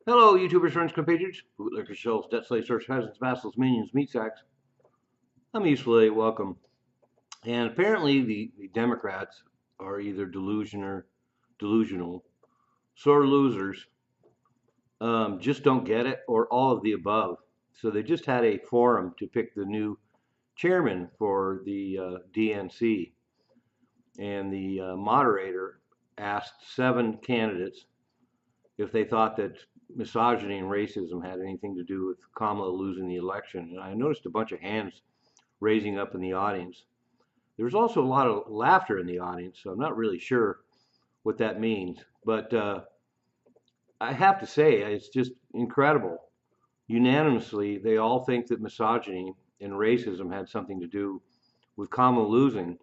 Hello, YouTubers, friends, compatriots, bootlickers, shells, debt slaves, search peasants, vassals, minions, meat sacks. I'm usefully welcome. And apparently, the Democrats are either delusional, sore losers, just don't get it, or all of the above. So they just had a forum to pick the new chairman for the DNC, and the moderator asked 7 candidates if they thought that misogyny and racism had anything to do with Kamala losing the election. And I noticed a bunch of hands raising up in the audience. There was also a lot of laughter in the audience, so I'm not really sure what that means. But I have to say, it's just incredible. Unanimously, they all think that misogyny and racism had something to do with Kamala losing.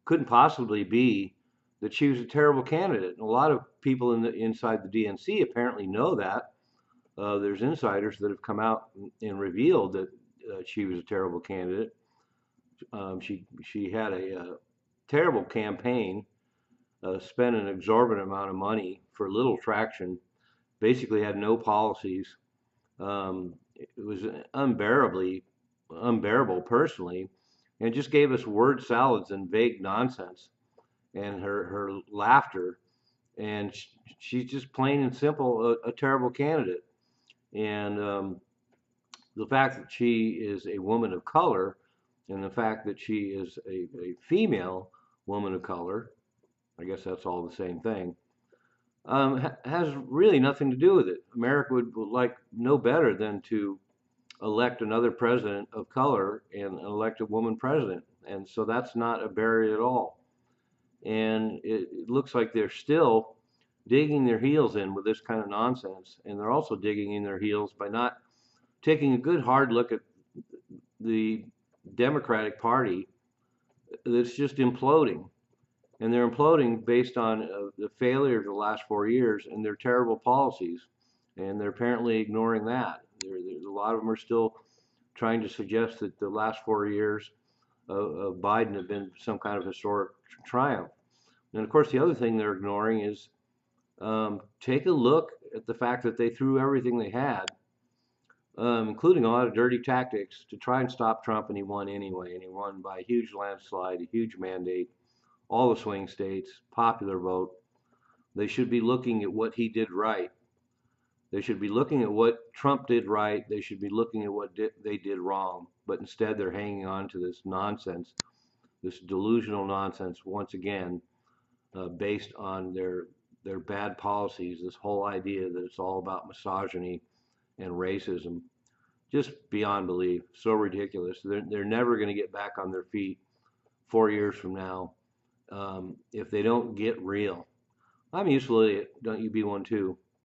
Couldn't possibly be that she was a terrible candidate. And a lot of people inside the DNC apparently know that. There's insiders that have come out and revealed that she was a terrible candidate. She had a terrible campaign, spent an exorbitant amount of money for little traction, basically had no policies. It was unbearable personally, and just gave us word salads and vague nonsense. And her laughter, and she's just plain and simple a terrible candidate. And the fact that she is a woman of color, and the fact that she is a female woman of color, I guess that's all the same thing, has really nothing to do with it. America would like no better than to elect another president of color and elect a woman president. And so that's not a barrier at all. And it looks like they're still digging their heels in with this kind of nonsense. And they're also digging in their heels by not taking a good hard look at the Democratic Party that's just imploding. And they're imploding based on the failure of the last 4 years and their terrible policies. And they're apparently ignoring that. A lot of them are still trying to suggest that the last 4 years of Biden have been some kind of historic triumph. And of course, the other thing they're ignoring is take a look at the fact that they threw everything they had, including a lot of dirty tactics, to try and stop Trump, and he won anyway. And he won by a huge landslide, a huge mandate, all the swing states, popular vote. They should be looking at what he did right. They should be looking at what Trump did right. They should be looking at what they did wrong. But instead, they're hanging on to this nonsense, this delusional nonsense, once again, based on their bad policies. This whole idea that it's all about misogyny and racism, just beyond belief. So ridiculous. They're never going to get back on their feet 4 years from now if they don't get real. I'm useful idiot. Don't you be one too?